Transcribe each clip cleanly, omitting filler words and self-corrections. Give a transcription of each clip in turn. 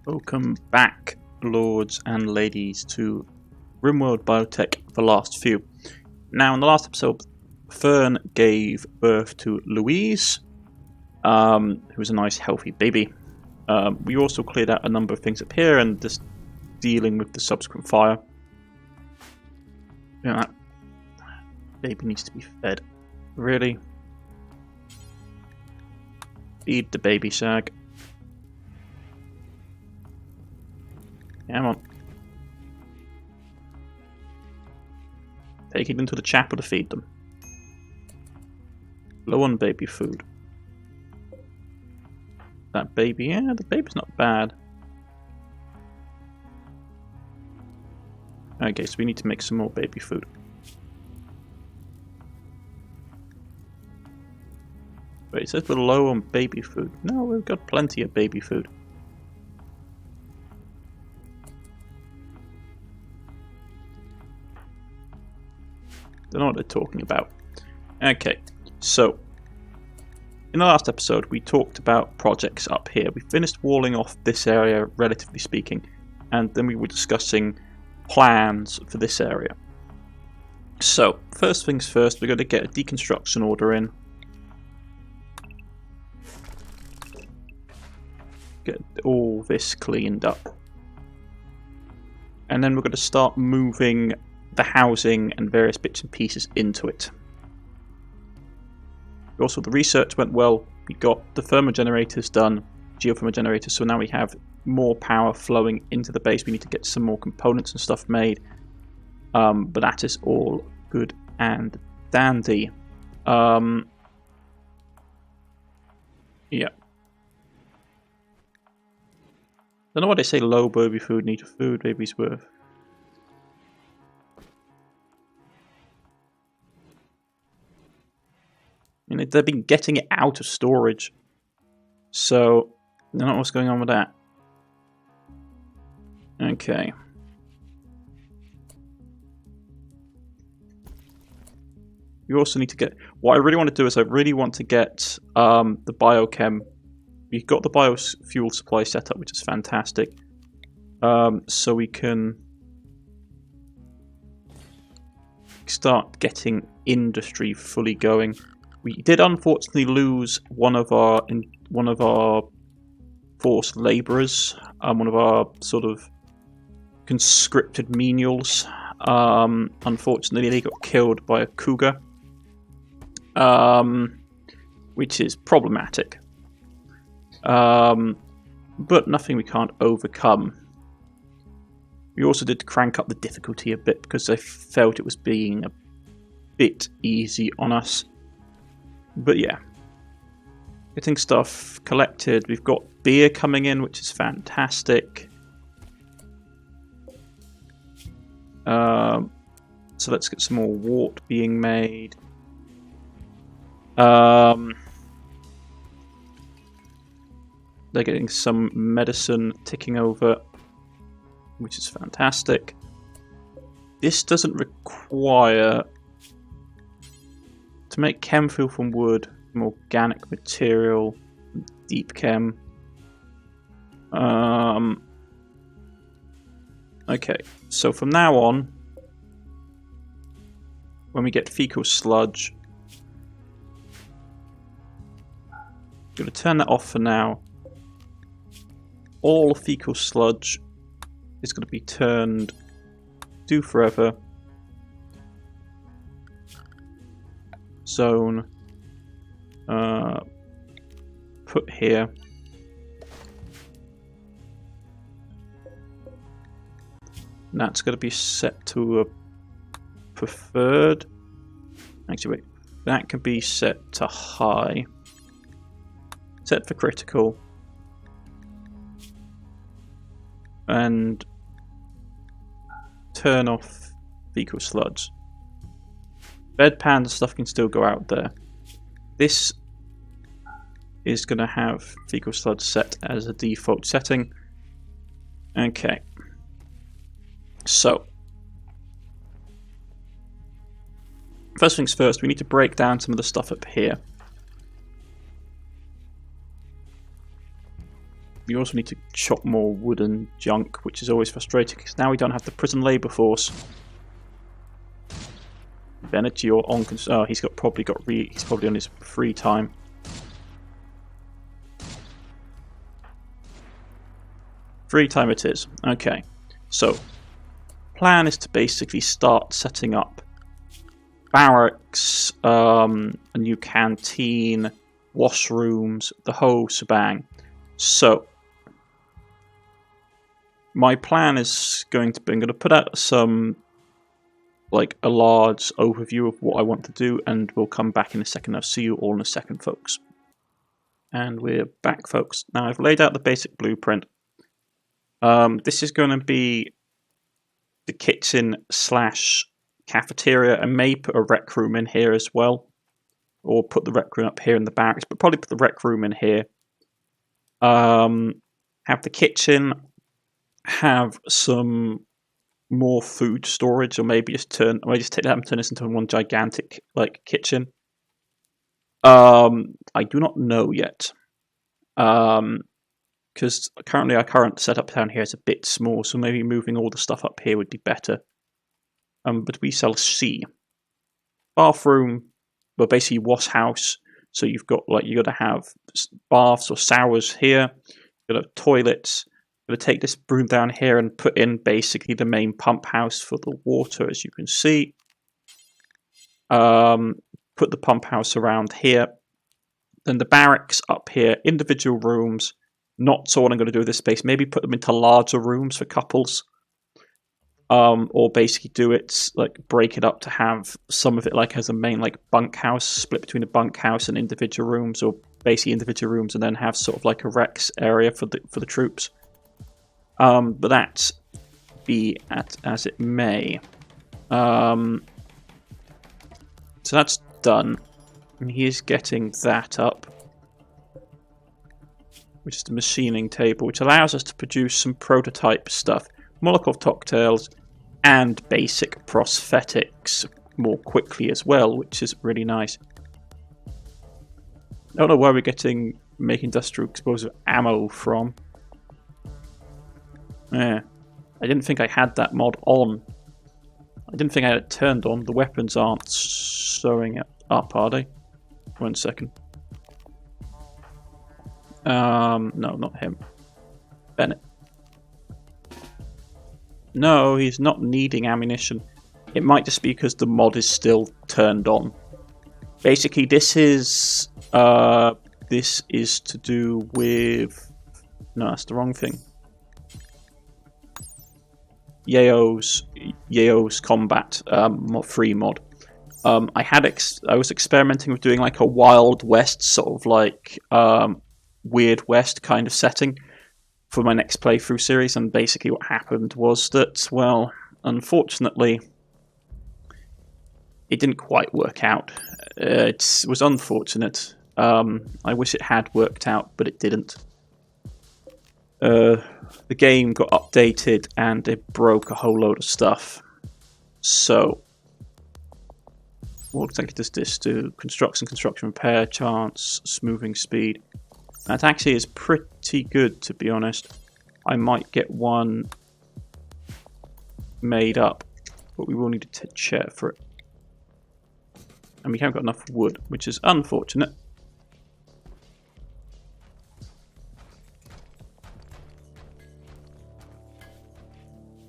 Welcome back, lords and ladies, to Rimworld Biotech, the last few. Now, in the last episode, Fern gave birth to Louise, who was a nice, healthy baby. We also cleared out a number of things up here and just dealing with the subsequent fire. You know, that baby needs to be fed. Really? Feed the baby, Sag. Come on. Take it into the chapel to feed them. Low on baby food. That baby, yeah, the baby's not bad. Okay, so we need to make some more baby food. Wait, it says we're low on baby food. No, we've got plenty of baby food. Don't know what they're talking about. Okay, so in the last episode we talked about projects up here. We finished walling off this area, relatively speaking, and then we were discussing plans for this area. So, first things first, we're going to get a deconstruction order in. Get all this cleaned up. And then we're going to start moving the housing and various bits and pieces into it. Also, the research went well. We got the thermal generators done, geothermal generators, so now we have more power flowing into the base. We need to get some more components and stuff made, but that is all good and dandy. Yeah. Don't know why they say low baby food, need food, baby's worth. I mean, they've been getting it out of storage, so I don't know what's going on with that. Okay. You also need to get... What I really want to do is I really want to get the biochem. We've got the biofuel supply set up, which is fantastic. So we can start getting industry fully going. We did unfortunately lose one of our forced labourers, one of our sort of conscripted menials. Unfortunately, they got killed by a cougar, which is problematic. But nothing we can't overcome. We also did crank up the difficulty a bit because I felt it was being a bit easy on us. But yeah, getting stuff collected. We've got beer coming in, which is fantastic. So let's get some more wort being made. They're getting some medicine ticking over, which is fantastic. This doesn't require... To make chem fuel from wood, from organic material, deep chem. Okay, so from now on, when we get fecal sludge, I'm going to turn that off for now. All fecal sludge is going to be turned to forever. Zone put here. And that's going to be set to a preferred. Actually, wait, that can be set to high. Set for critical. And turn off fecal sludge. Bedpan and stuff can still go out there. This is going to have fecal sludge set as a default setting. Okay. So, first things first, we need to break down some of the stuff up here. we also need to chop more wooden junk, which is always frustrating because now we don't have the prison labour force. Bennett, you're on. Oh, he's probably on his free time. Free time it is. Okay, so plan is to basically start setting up barracks, a new canteen, washrooms, the whole shebang. So my plan is I'm going to put out some, like, a large overview of what I want to do, and we'll come back in a second. I'll see you all in a second, folks. And we're back, folks. Now I've laid out the basic blueprint. This is going to be the kitchen / cafeteria. I may put a rec room in here as well, or put the rec room up here in the barracks, but probably put the rec room in here. Have the kitchen, have some more food storage, or maybe just take that and turn this into one gigantic, like, kitchen. I do not know yet. Because currently our current setup down here is a bit small, so maybe moving all the stuff up here would be better. But we shall see. Bathroom, well, basically wash house. So you got to have baths or showers here. You've got to have toilets. You've got to take this room down here and put in basically the main pump house for the water, as you can see. Put the pump house around here. Then the barracks up here, individual rooms. Not so what I'm going to do with this space. Maybe put them into larger rooms for couples. Or basically do it, like, break it up to have some of it like as a main, like, bunkhouse, split between a bunkhouse and individual rooms, or basically individual rooms, and then have sort of like a Rex area for the troops. But that be as it may. So that's done. And he is getting that up, which is the machining table, which allows us to produce some prototype stuff, Molotov cocktails, and basic prosthetics more quickly as well, which is really nice. I don't know where we're getting make industrial explosive ammo from. Yeah, I didn't think I had that mod on. I didn't think I had it turned on. The weapons aren't showing it up, are they? 1 second. No, not him. Bennett. No, he's not needing ammunition. It might just be because the mod is still turned on. Basically, this is to do with... No, that's the wrong thing. Yao's combat free mod. I was experimenting with doing like a Wild West sort of like Weird West kind of setting for my next playthrough series, and basically what happened was that, well, unfortunately, it didn't quite work out. It was unfortunate. I wish it had worked out, but it didn't. The game got updated and it broke a whole load of stuff. So, what exactly does this do? Construction repair, chance, smoothing speed. That actually is pretty good, to be honest. I might get one made up, but we will need a chair for it. And we haven't got enough wood, which is unfortunate.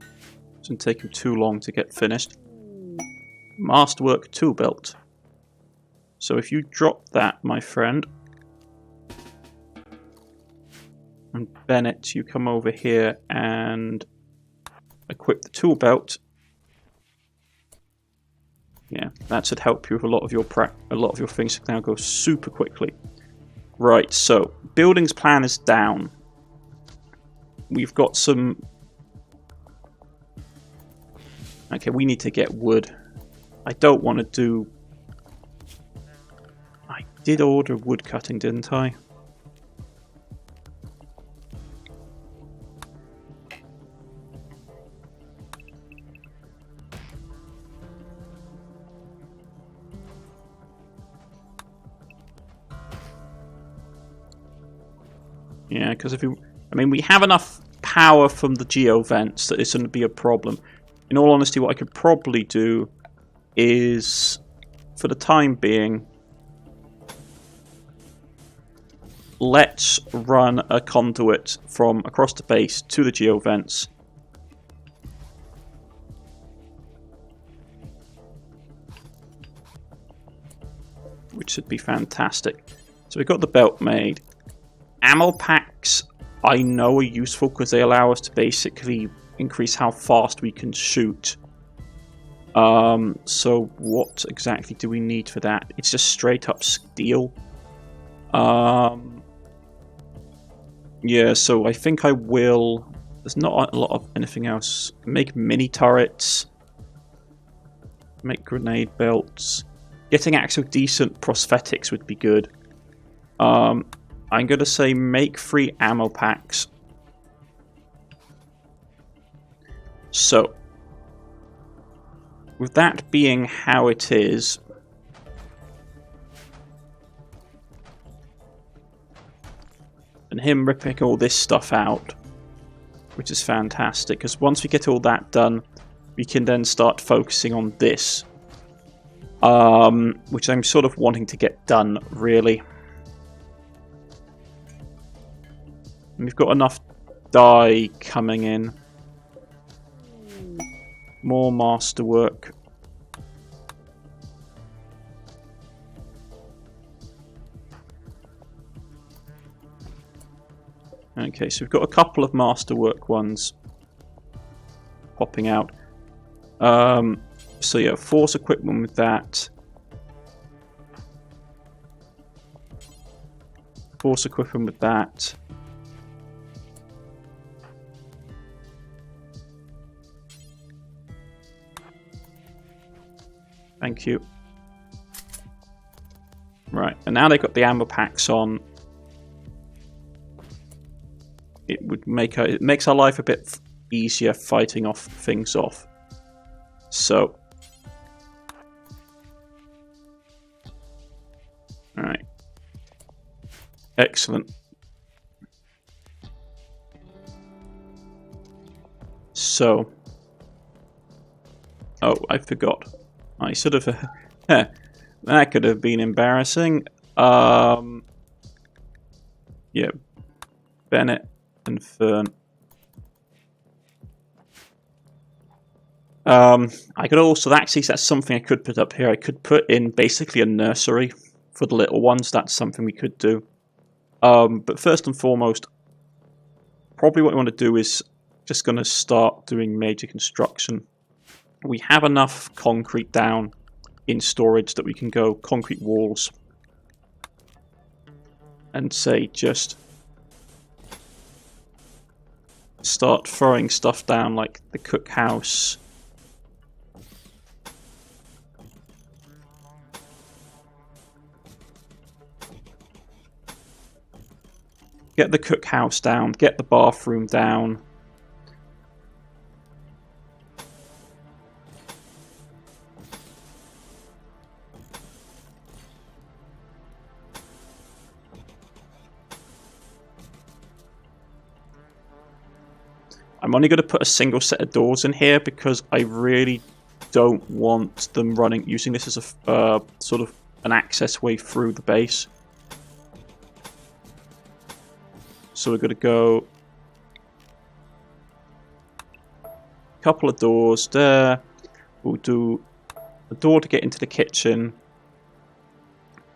It doesn't take him too long to get finished. Masterwork tool belt. So if you drop that, my friend, and Bennett, you come over here and equip the tool belt. Yeah, that should help you with a lot of your things now go super quickly. Right, so buildings plan is down. We've got some. Okay, we need to get wood. I don't want to do. I did order wood cutting, didn't I? Yeah, because if you I mean, we have enough power from the geo vents that it's going to be a problem. In all honesty, what I could probably do is, for the time being, let's run a conduit from across the base to the geo vents. Which should be fantastic. So we've got the belt made. Ammo packs I know are useful because they allow us to basically increase how fast we can shoot. So what exactly do we need for that? It's just straight up steel. Yeah, so I think I will... There's not a lot of anything else. Make mini turrets. Make grenade belts. Getting actual decent prosthetics would be good. I'm going to say make 3 ammo packs. So, with that being how it is, and him ripping all this stuff out, which is fantastic, because once we get all that done, we can then start focusing on this, which I'm sort of wanting to get done, really. And we've got enough dye coming in. More masterwork. Okay, so we've got a couple of masterwork ones popping out. So yeah, force equipment with that. Force equipment with that. Thank you. Right, and now they've got the ammo packs on. It would make it makes our life a bit easier fighting off things off. So, all right, excellent. So, oh, I forgot. I sort of that could have been embarrassing. Yeah, Bennett and Fern. I could also actually, that's something I could put up here. I could put in basically a nursery for the little ones. That's something we could do. But first and foremost, probably what we want to do is just going to start doing major construction. We have enough concrete down in storage that we can go concrete walls and say just start throwing stuff down like the cookhouse. Get the cookhouse down, get the bathroom down. I'm only going to put a single set of doors in here because I really don't want them using this as a sort of an access way through the base. So we're going to go a couple of doors there. We'll do a door to get into the kitchen.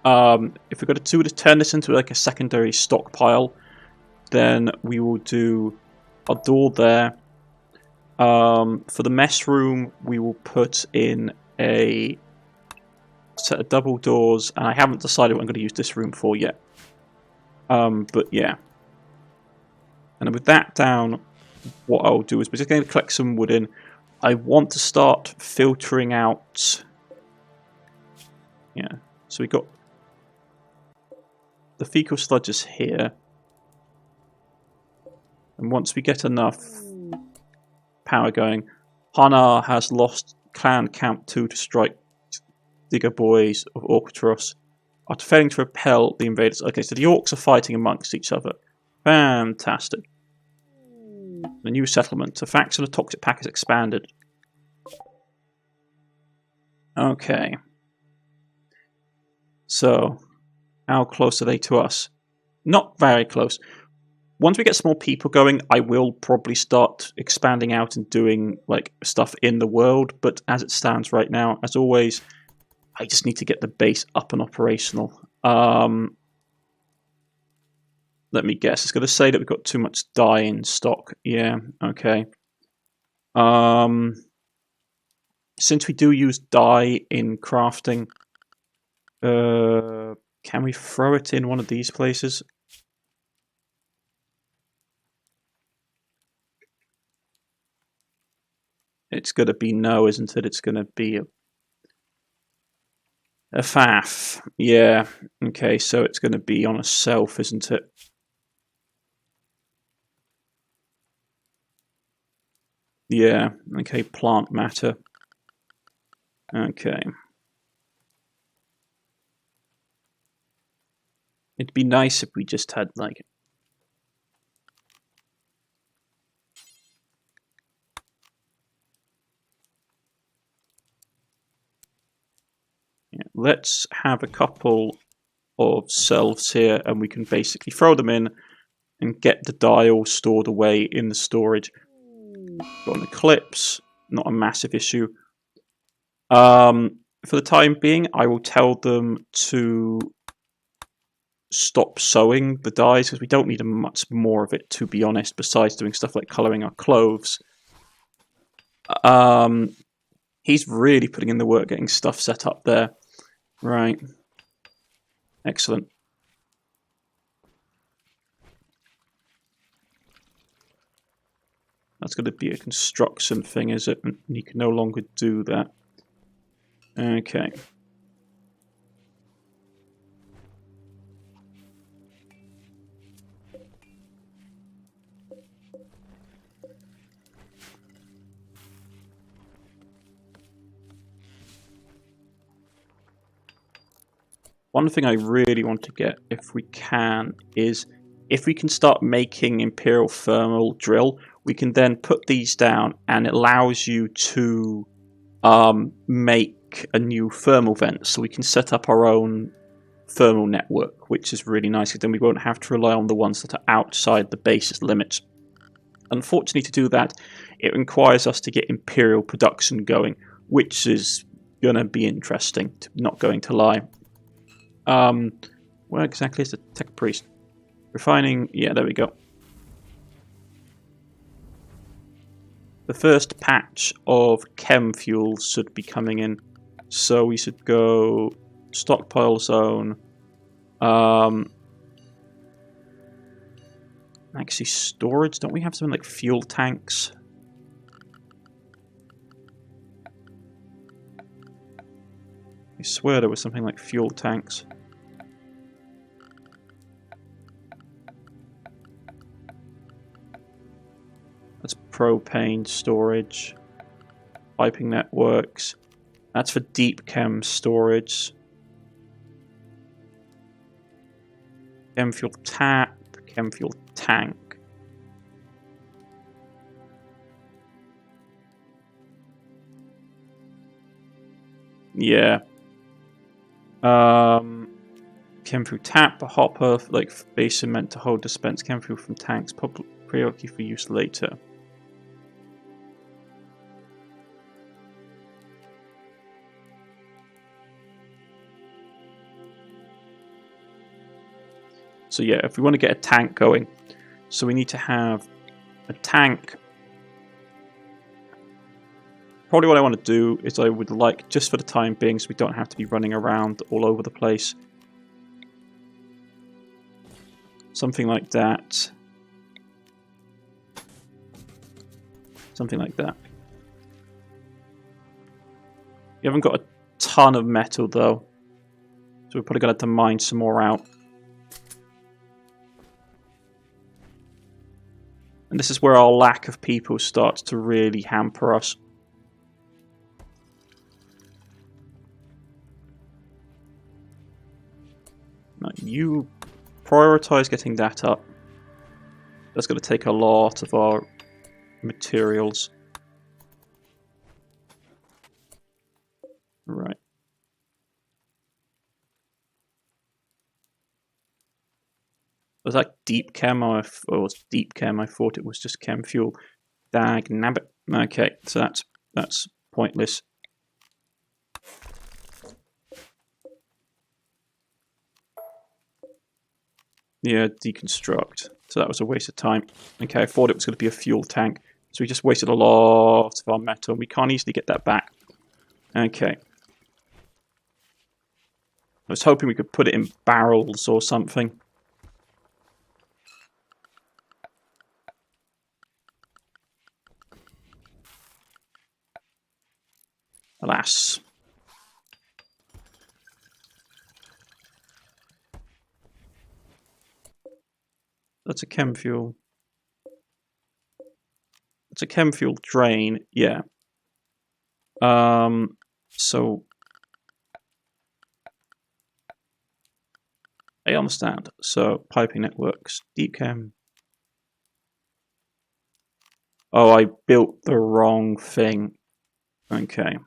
If we're going to turn this into like a secondary stockpile, then we will do a door there. For the mess room, we will put in a set of double doors, and I haven't decided what I'm going to use this room for yet. But yeah. And with that down, what I'll do is we're just going to collect some wood in. I want to start filtering out. Yeah, so we got the fecal sludges here. And once we get enough power going, Hanar has lost Clan Camp 2 to strike Digger Boys of Orcatros after failing to repel the invaders. Okay, so the orcs are fighting amongst each other. Fantastic. The new settlement. The faction of Toxic Pack has expanded. Okay. So, how close are they to us? Not very close. Once we get some more people going, I will probably start expanding out and doing like stuff in the world. But as it stands right now, as always, I just need to get the base up and operational. Let me guess. It's going to say that we've got too much dye in stock. Yeah, okay. Since we do use dye in crafting, can we throw it in one of these places? It's going to be no, isn't it? It's going to be a faff. Yeah, okay, so it's going to be on a self, isn't it? Yeah, okay, plant matter. Okay. It'd be nice if we just had, like... Yeah, let's have a couple of selves here, and we can basically throw them in and get the dial stored away in the storage. Got an eclipse, not a massive issue. For the time being, I will tell them to stop sewing the dyes because we don't need much more of it, to be honest, besides doing stuff like colouring our clothes. He's really putting in the work getting stuff set up there. Right. Excellent. That's going to be a construction thing, is it? And you can no longer do that. Okay. One thing I really want to get, if we can, is if we can start making Imperial Thermal Drill, we can then put these down and it allows you to make a new thermal vent. So we can set up our own thermal network, which is really nice because then we won't have to rely on the ones that are outside the base's limits. Unfortunately, to do that, it requires us to get Imperial production going, which is going to be interesting, not going to lie. Where exactly is the tech priest? Refining, yeah, there we go. The first patch of chem fuel should be coming in, so we should go stockpile zone. Actually, storage. Don't we have something like fuel tanks? I swear there was something like fuel tanks. That's propane storage. Piping networks. That's for deep chem storage. Chem fuel tap. Chem fuel tank. Yeah. Chem fuel tap, a hopper, like basin meant to hold dispense chem fuel from tanks, periodically for use later. So yeah, if we want to get a tank going, so we need to have a tank. Probably what I want to do is I would like, just for the time being, so we don't have to be running around all over the place. Something like that. Something like that. We haven't got a ton of metal though, so we're probably going to have to mine some more out. And this is where our lack of people starts to really hamper us. Now, you prioritize getting that up. That's going to take a lot of our materials. Right. Was that deep chem or was deep chem? I thought it was just chem fuel. Dag nabbit. Okay, so that's pointless. Yeah, deconstruct. So that was a waste of time. Okay, I thought it was going to be a fuel tank. So we just wasted a lot of our metal, and we can't easily get that back. Okay. I was hoping we could put it in barrels or something. Alas. That's a chem fuel. It's a chem fuel drain, yeah. So I understand. So piping networks, deep chem. Oh, I built the wrong thing. Okay.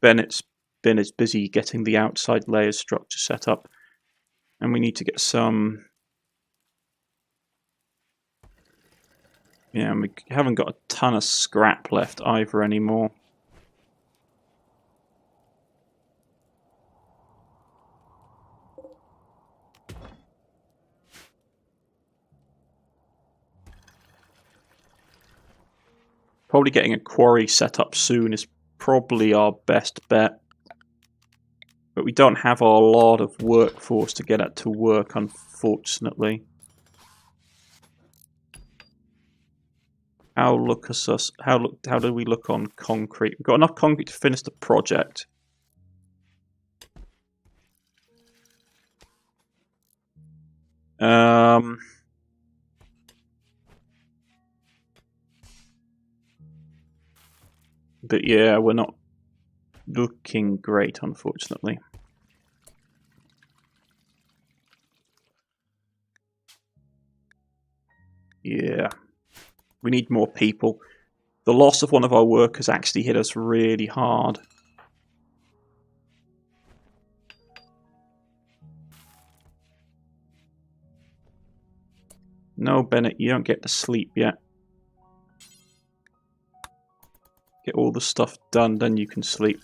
Bennett's busy getting the outside layers structure set up, and we need to get some. Yeah, and we haven't got a ton of scrap left either anymore. Probably getting a quarry set up soon is probably our best bet. But we don't have a lot of workforce to get it to work, unfortunately. How do we look on concrete? We've got enough concrete to finish the project. But yeah, we're not looking great, unfortunately. Yeah. We need more people. The loss of one of our workers actually hit us really hard. No, Bennett, you don't get to sleep yet. Get all the stuff done, then you can sleep.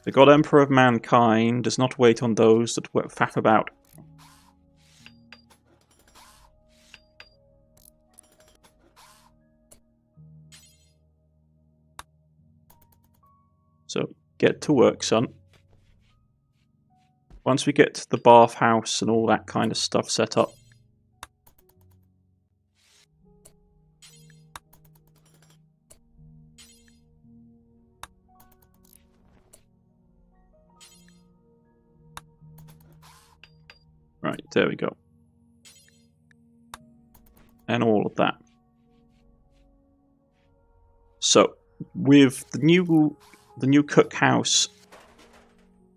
The God Emperor of Mankind does not wait on those that faff about. So, get to work, son. Once we get the bathhouse and all that kind of stuff set up. Right, there we go. And all of that. So, with the new cookhouse,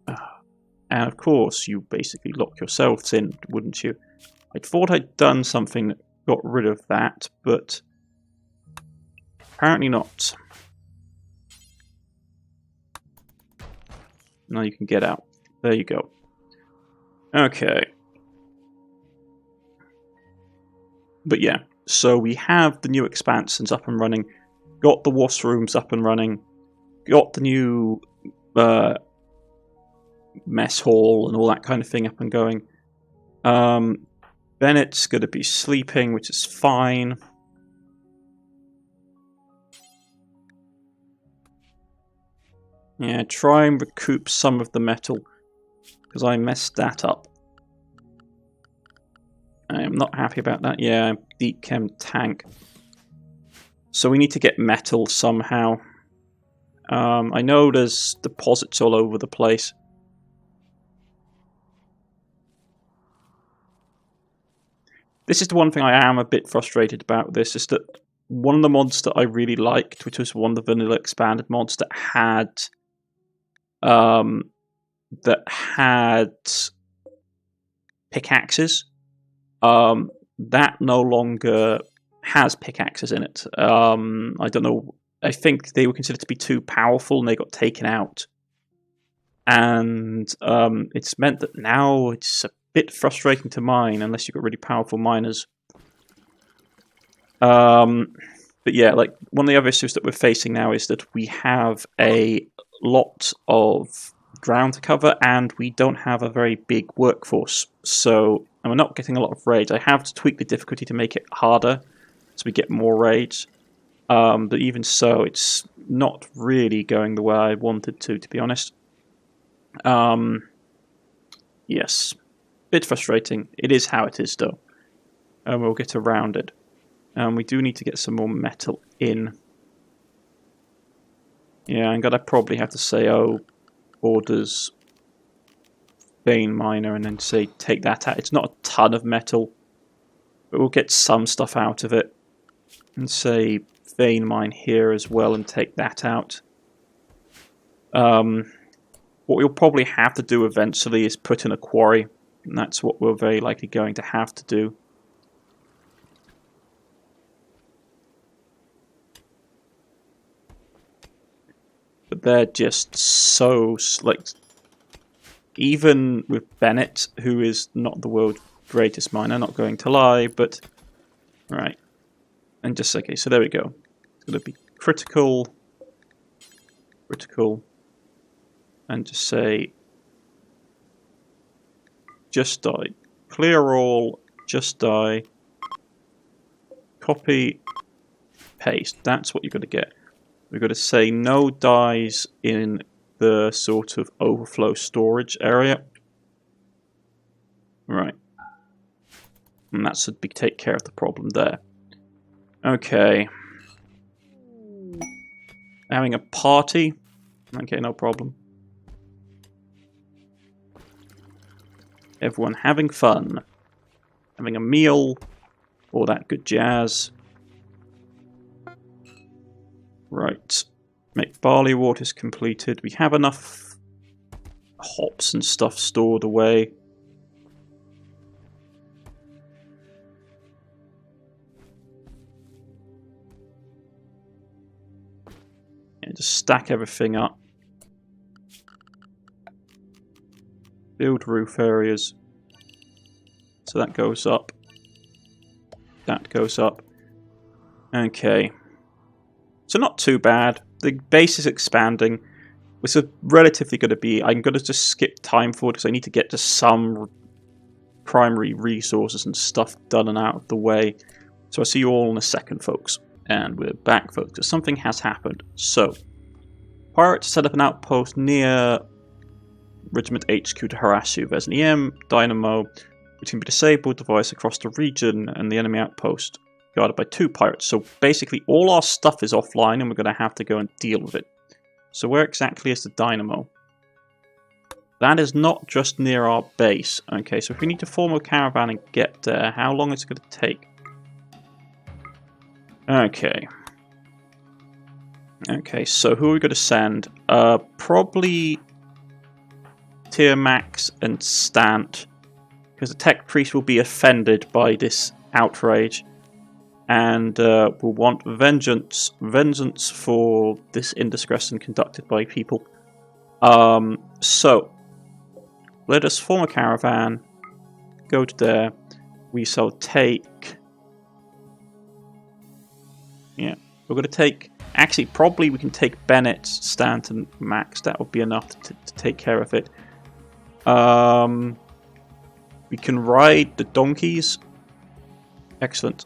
and of course you basically lock yourselves in, wouldn't you? I thought I'd done something that got rid of that, but apparently not. Now you can get out. There you go. Okay. But yeah, so we have the new expansions up and running, got the washrooms up and running, got the new mess hall and all that kind of thing up and going. Bennett's going to be sleeping, which is fine. Yeah, try and recoup some of the metal, because I messed that up. I am not happy about that. Yeah, deep chem tank. So we need to get metal somehow. I know there's deposits all over the place. This is the one thing I am a bit frustrated about. This is that one of the mods that I really liked, which was one of the vanilla expanded mods that had pickaxes. That no longer has pickaxes in it. I don't know. I think they were considered to be too powerful, and they got taken out. And it's meant that now it's a bit frustrating to mine unless you've got really powerful miners. But yeah, like one of the other issues that we're facing now is that we have a lot of ground to cover, and we don't have a very big workforce. So, and we're not getting a lot of raids. I have to tweak the difficulty to make it harder, so we get more raids. But even so, it's not really going the way I wanted to be honest. Yes, bit frustrating. It is how it is, though, and we'll get around it. We do need to get some more metal in. Yeah, I'm gonna probably have to say, orders vein miner, and then say take that out. It's not a ton of metal, but we'll get some stuff out of it, and say vein mine here as well, and take that out. What we'll probably have to do eventually is put in a quarry, and that's what we're very likely going to have to do. But they're just so, like, even with Bennett, who is not the world's greatest miner, not going to lie, but, right, and just, okay, so there we go. It's going to be critical, and just say, just die. Clear all, just die, copy, paste. That's what you're going to get. We've got to say no dies in the sort of overflow storage area. Right. And that should take care of the problem there. Okay. Having a party. Okay, no problem. Everyone having fun. Having a meal. All that good jazz. Right. Make barley waters completed. We have enough hops and stuff stored away. Yeah, just stack everything up. Build roof areas. So that goes up. That goes up. Okay. So not too bad. The base is expanding. It's relatively going to be... I'm going to just skip time forward because I need to get to some primary resources and stuff done and out of the way. So I'll see you all in a second, folks. And we're back, folks. Something has happened. So, pirates set up an outpost near Regiment HQ to harass you. There's an EM dynamo which can be disabled device across the region and the enemy outpost. Guarded by 2 pirates. So basically all our stuff is offline and we're going to have to go and deal with it. So where exactly is the dynamo? That is not just near our base. Okay, so if we need to form a caravan and get there, how long is it going to take? Okay. Okay, so who are we going to send? Probably Tiamax and Stant. Because the tech priest will be offended by this outrage. And will want vengeance for this indiscretion conducted by people. So, let us form a caravan, go to there, we shall take... Yeah, we're going to take... Actually, probably we can take Bennett, Stanton, Max, that would be enough to take care of it. We can ride the donkeys. Excellent.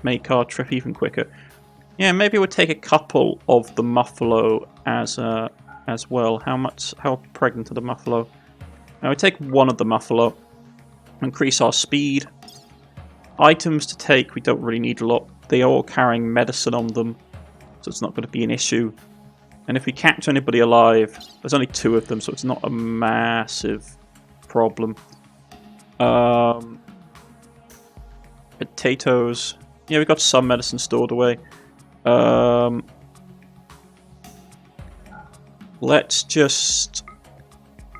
Make our trip even quicker. Yeah, maybe we'll take a couple of the muffalo as well. How pregnant are the muffalo? Now we take one of the muffalo. Increase our speed. Items to take, we don't really need a lot. They are all carrying medicine on them, so it's not going to be an issue. And if we capture anybody alive, there's only 2 of them, so it's not a massive problem. Potatoes. Yeah, we've got some medicine stored away. Let's just...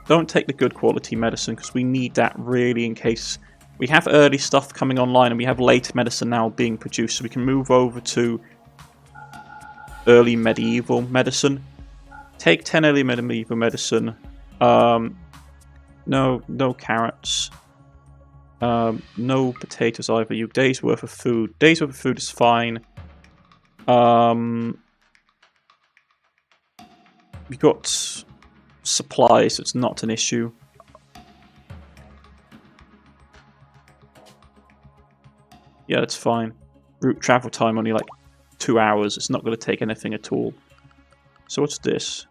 Don't take the good quality medicine, because we need that really in case... We have early stuff coming online, and we have late medicine now being produced, so we can move over to early medieval medicine. Take 10 early medieval medicine. No carrots. No potatoes either. You days worth of food. Days worth of food is fine. We've got supplies, so it's not an issue. Yeah, that's fine. Route travel time only like 2 hours. It's not going to take anything at all. So what's this?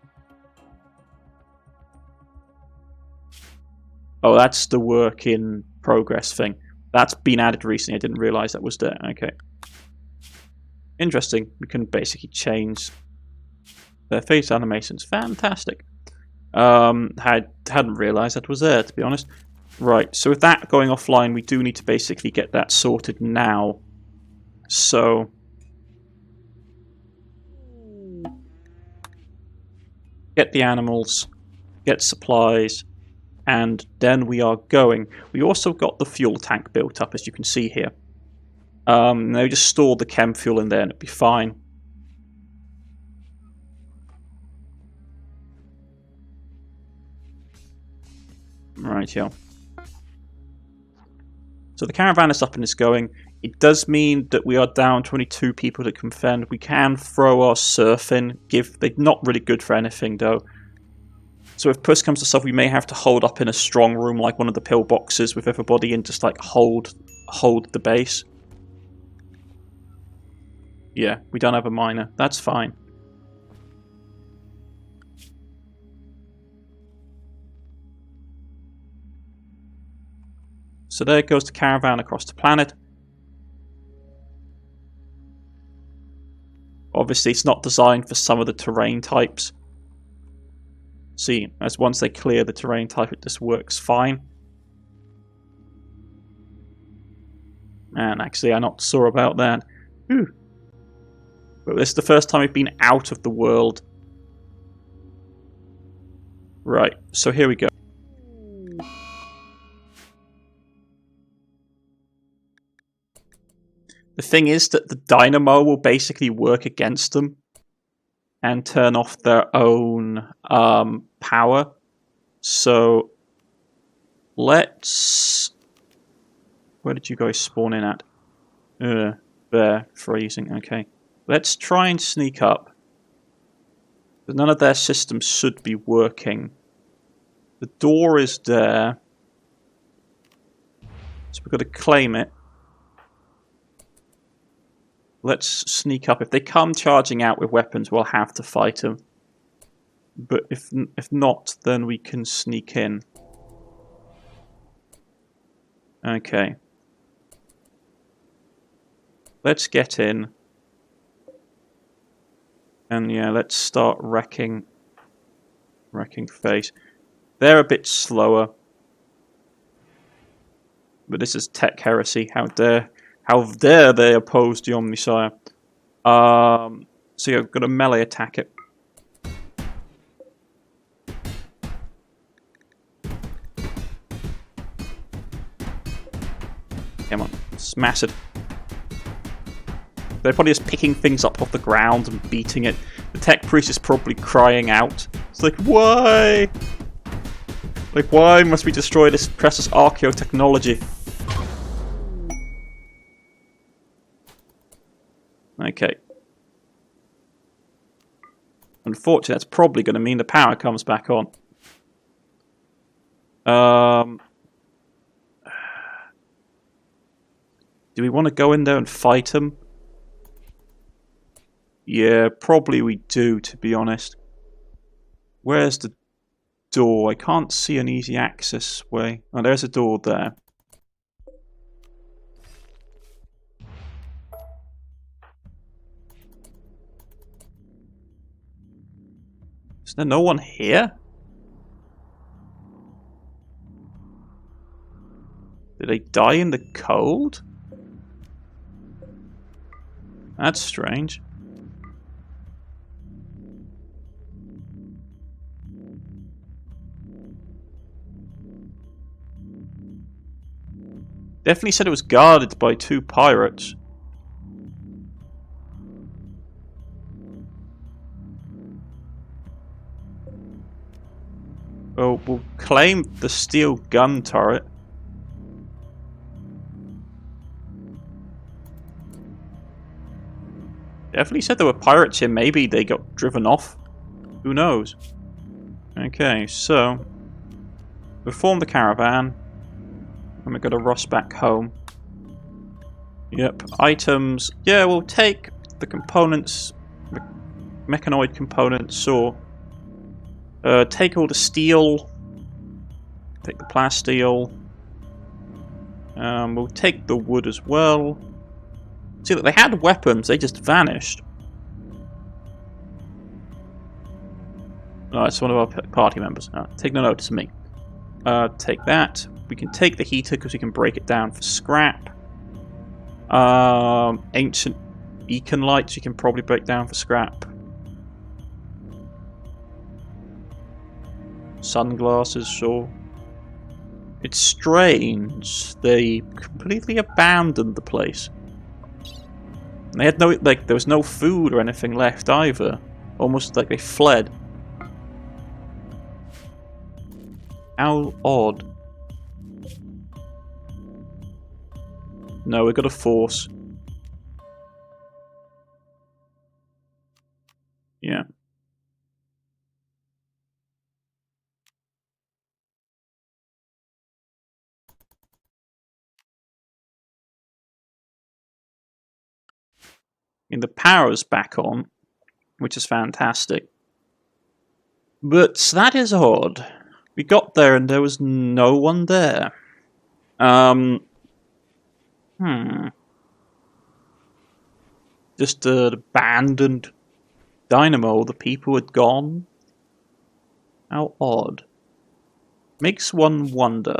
Oh, that's the work in progress thing. That's been added recently. I didn't realise that was there. Okay. Interesting. We can basically change their face animations. Fantastic. Hadn't realised that was there, to be honest. Right, so with that going offline, we do need to basically get that sorted now. So... Get the animals, get supplies, and then we are going. We also got the fuel tank built up, as you can see here. Now just store the chem fuel in there and it'll be fine. Right, yeah. So the caravan is up and is going. It does mean that we are down 22 people that can fend. We can throw our surf in. They're not really good for anything, though. So if push comes to shove, we may have to hold up in a strong room like one of the pillboxes with everybody and just like hold the base. Yeah, we don't have a miner. That's fine. So there goes the caravan across the planet. Obviously, it's not designed for some of the terrain types. See, as once they clear the terrain type, it just works fine. And actually, I'm not sure about that. Whew. But this is the first time we've been out of the world. Right, so here we go. The thing is that the dynamo will basically work against them and turn off their own power. So let's... Where did you guys spawn in at? There, freezing, okay. Let's try and sneak up. But none of their systems should be working. The door is there. So we've got to claim it. Let's sneak up. If they come charging out with weapons, we'll have to fight them. But if not, then we can sneak in. Okay. Let's get in. And yeah, let's start wrecking face. They're a bit slower. But this is tech heresy. How dare they oppose the Omnisire? So yeah, we've got to melee attack it. Come on, smash it. They're probably just picking things up off the ground and beating it. The tech priest is probably crying out. It's like, why? Like, why must we destroy this precious archaeotechnology? Okay. Unfortunately, that's probably going to mean the power comes back on. Do we want to go in there and fight them? Yeah, probably we do, to be honest. Where's the door? I can't see an easy access way. Oh, there's a door there. Is there no one here? Did they die in the cold? That's strange. Definitely said it was guarded by 2 pirates. Oh, we'll claim the steel gun turret. Definitely said there were pirates here. Maybe they got driven off. Who knows? Okay, so we form the caravan. And we're going to rush back home. Yep, items. Yeah, we'll take the components, mechanoid components, or take all the steel. Take the plasteel. We'll take the wood as well. See, they had weapons, they just vanished. Oh, it's one of our party members. Take no notice of me. Take that. We can take the heater because we can break it down for scrap. Ancient beacon lights you can probably break down for scrap. Sunglasses, sure. It's strange. They completely abandoned the place. And they had no, like, there was no food or anything left either. Almost like they fled. How odd. No, we've got a force. Yeah. And the power's back on, which is fantastic. But that is odd. We got there and there was no one there. Just an abandoned dynamo. The people had gone. How odd. Makes one wonder.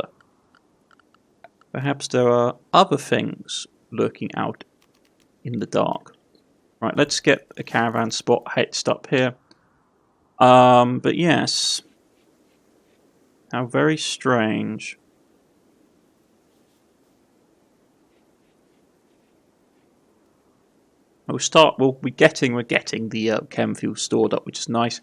Perhaps there are other things lurking out in the dark. Right, let's get a caravan spot hitched up here. But yes. How very strange. We're getting the chem fuel stored up, which is nice.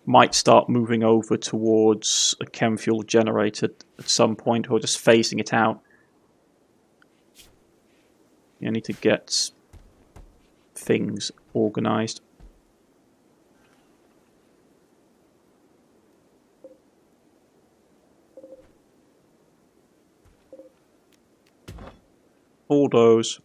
Might start moving over towards a chem fuel generator at some point, or just phasing it out. You need to get things organized. All those.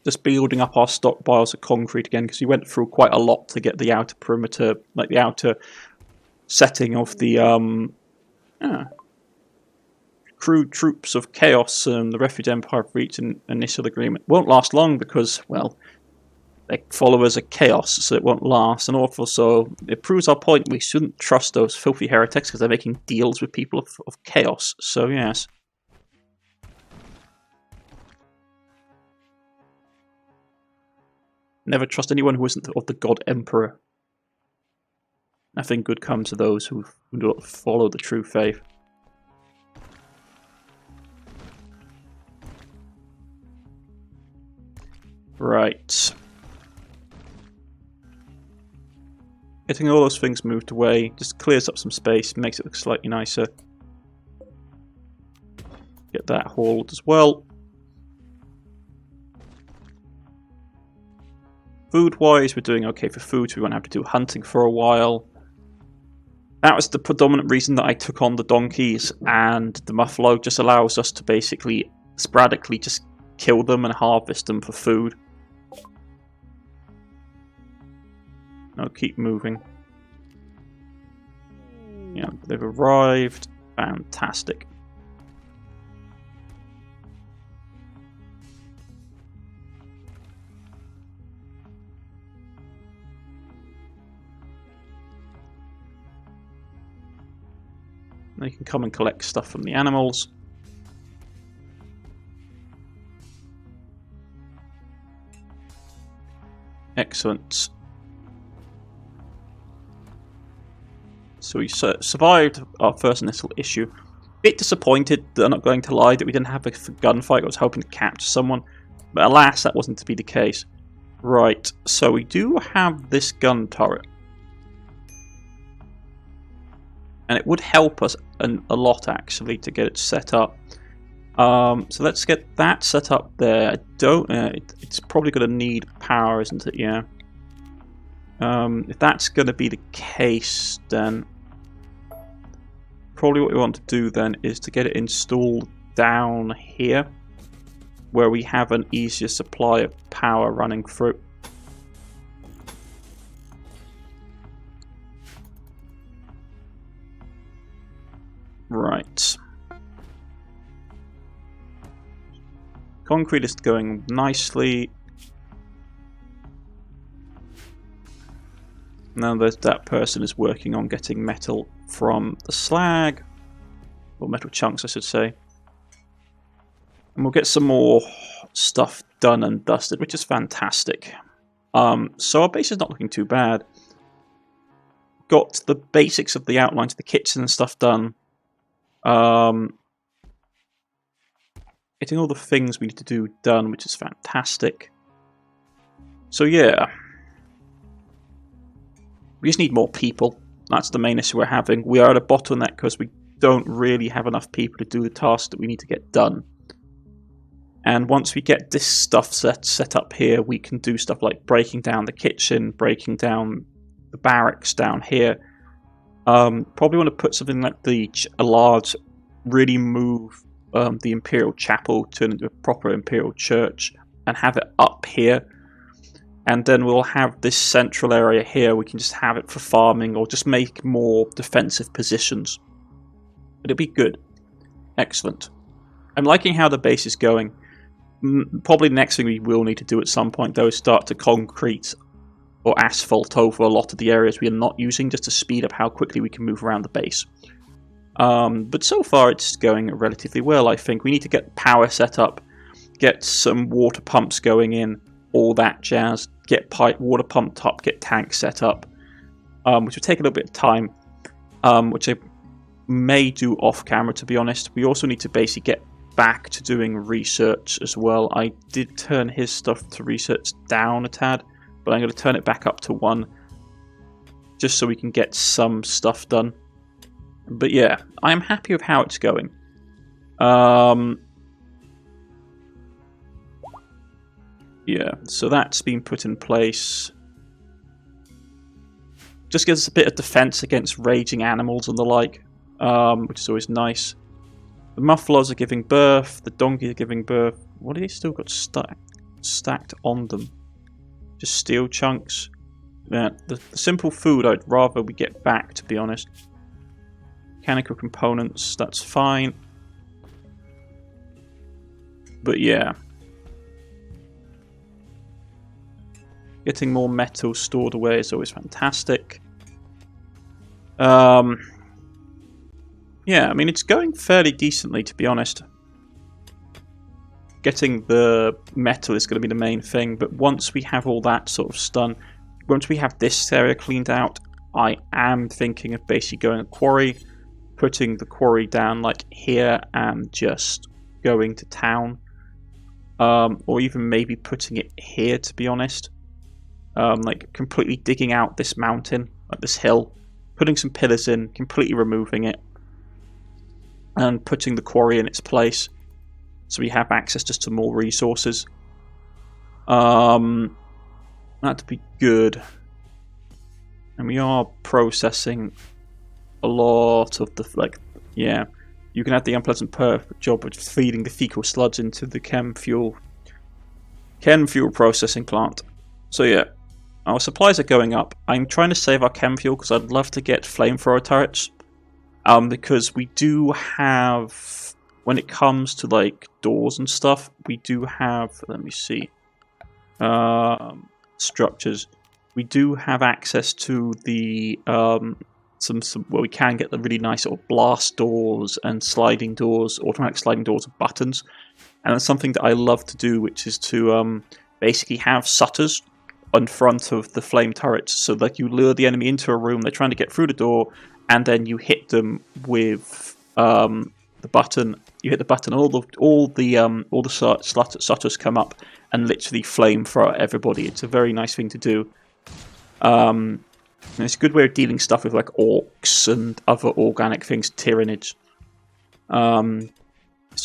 Just building up our stockpiles of concrete again, because we went through quite a lot to get the outer perimeter, like the outer setting of the crude troops of chaos and the Refuge Empire have reached an initial agreement. Won't last long because, well, their followers are chaos, so it won't last. And also, it proves our point we shouldn't trust those filthy heretics because they're making deals with people of chaos. So, yes. Never trust anyone who isn't of the God Emperor. Nothing good comes to those who do not follow the true faith. Right. Getting all those things moved away just clears up some space, makes it look slightly nicer. Get that hauled as well. Food-wise, we're doing okay for food, so we won't have to do hunting for a while. That was the predominant reason that I took on the donkeys, and the muffalo just allows us to basically sporadically just kill them and harvest them for food. No, keep moving. Yeah, they've arrived. Fantastic. They can come and collect stuff from the animals. Excellent. So we survived our first initial issue. Bit disappointed, that I'm not going to lie, that we didn't have a gunfight. I was hoping to capture someone, but alas, that wasn't to be the case. Right, so we do have this gun turret. And it would help us a lot, actually, to get it set up. So let's get that set up there. I don't know, it's probably going to need power, isn't it? Yeah. If that's going to be the case, then probably what we want to do then is to get it installed down here, where we have an easier supply of power running through. Right. Concrete is going nicely. Now that person is working on getting metal from the slag, or metal chunks I should say. And we'll get some more stuff done and dusted, which is fantastic. So our base is not looking too bad. Got the basics of the outlines of the kitchen and stuff done. Getting all the things we need to do done, which is fantastic. So yeah. We just need more people. That's the main issue we're having. We are at a bottleneck because we don't really have enough people to do the tasks that we need to get done. And once we get this stuff set up here, we can do stuff like breaking down the kitchen, breaking down the barracks down here. Probably want to put something like a large, really move the Imperial Chapel, turn it into a proper Imperial Church, and have it up here. And then we'll have this central area here. We can just have it for farming or just make more defensive positions. It'll be good. Excellent. I'm liking how the base is going. Probably the next thing we will need to do at some point, though, is start to concrete or asphalt over a lot of the areas we are not using, just to speed up how quickly we can move around the base. But so far it's going relatively well, I think. We need to get power set up, get some water pumps going in, all that jazz, get water pumped up, get tanks set up, which will take a little bit of time, which I may do off camera, to be honest. We also need to basically get back to doing research as well. I did turn his stuff to research down a tad, but I'm going to turn it back up to 1, just so we can get some stuff done. But yeah, I am happy with how it's going. Yeah, so that's been put in place. Just gives us a bit of defense against raging animals and the like, which is always nice. The mufflers are giving birth, the donkeys are giving birth. What have they still got stacked on them? Just steel chunks. Yeah, the simple food I'd rather we get back, to be honest. Mechanical components, that's fine. But yeah. Getting more metal stored away is always fantastic. Yeah, I mean, it's going fairly decently, to be honest. Getting the metal is going to be the main thing, but once we have all that sort of done, once we have this area cleaned out, I am thinking of basically going to quarry, putting the quarry down like here and just going to town. Or even maybe putting it here, to be honest. Like completely digging out this mountain, like this hill, putting some pillars in, completely removing it, and putting the quarry in its place, so we have access just to more resources. That'd be good. And we are processing a lot of the, yeah, you can have the unpleasant job of feeding the fecal sludge into the chem fuel processing plant. So yeah, our supplies are going up. I'm trying to save our chem fuel because I'd love to get flamethrower turrets. Because we do have, when it comes to like doors and stuff, we do have, let me see, structures. We do have access to the some where we can get the really nice sort of blast doors and sliding doors, automatic sliding doors with buttons. And that's something that I love to do, which is to basically have shutters in front of the flame turrets, so that you lure the enemy into a room, they're trying to get through the door, and then you hit them with the button. You hit the button, all the shutters come up and literally flame throw at everybody. It's a very nice thing to do. And it's a good way of dealing stuff with like orcs and other organic things, tyrannage. So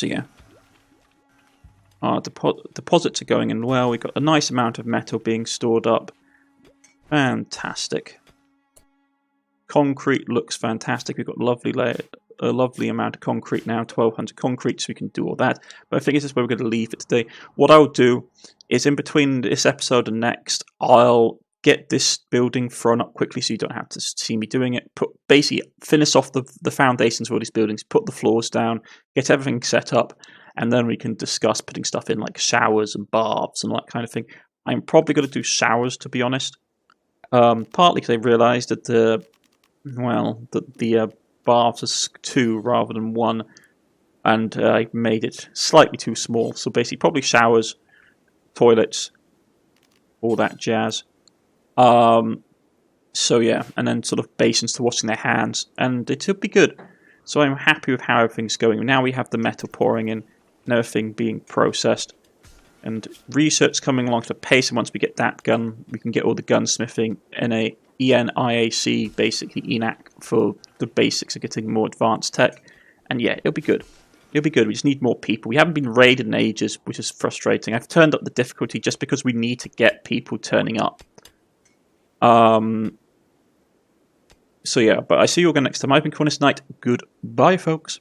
yeah. Our deposits are going in well. We've got a nice amount of metal being stored up. Fantastic. Concrete looks fantastic. We've got a lovely amount of concrete now, 1,200 concrete, so we can do all that. But I think this is where we're going to leave it today. What I'll do is in between this episode and next, I'll get this building thrown up quickly so you don't have to see me doing it. Basically finish off the foundations of all these buildings, put the floors down, get everything set up, and then we can discuss putting stuff in like showers and baths and that kind of thing. I'm probably going to do showers, to be honest. Partly because I realised that the baths is 2 rather than 1, and I made it slightly too small. So basically, probably showers, toilets, all that jazz. So yeah, and then sort of basins to washing their hands, and it should be good. So I'm happy with how everything's going. Now we have the metal pouring in and everything being processed, and research coming along to pace. And once we get that gun, we can get all the gunsmithing in a ENIAC, basically ENAC, for the basics of getting more advanced tech. And yeah, it'll be good. It'll be good. We just need more people. We haven't been raided in ages, which is frustrating. I've turned up the difficulty just because we need to get people turning up. So yeah, but I see you again next time. I've been Cornish-Knight. Goodbye, folks.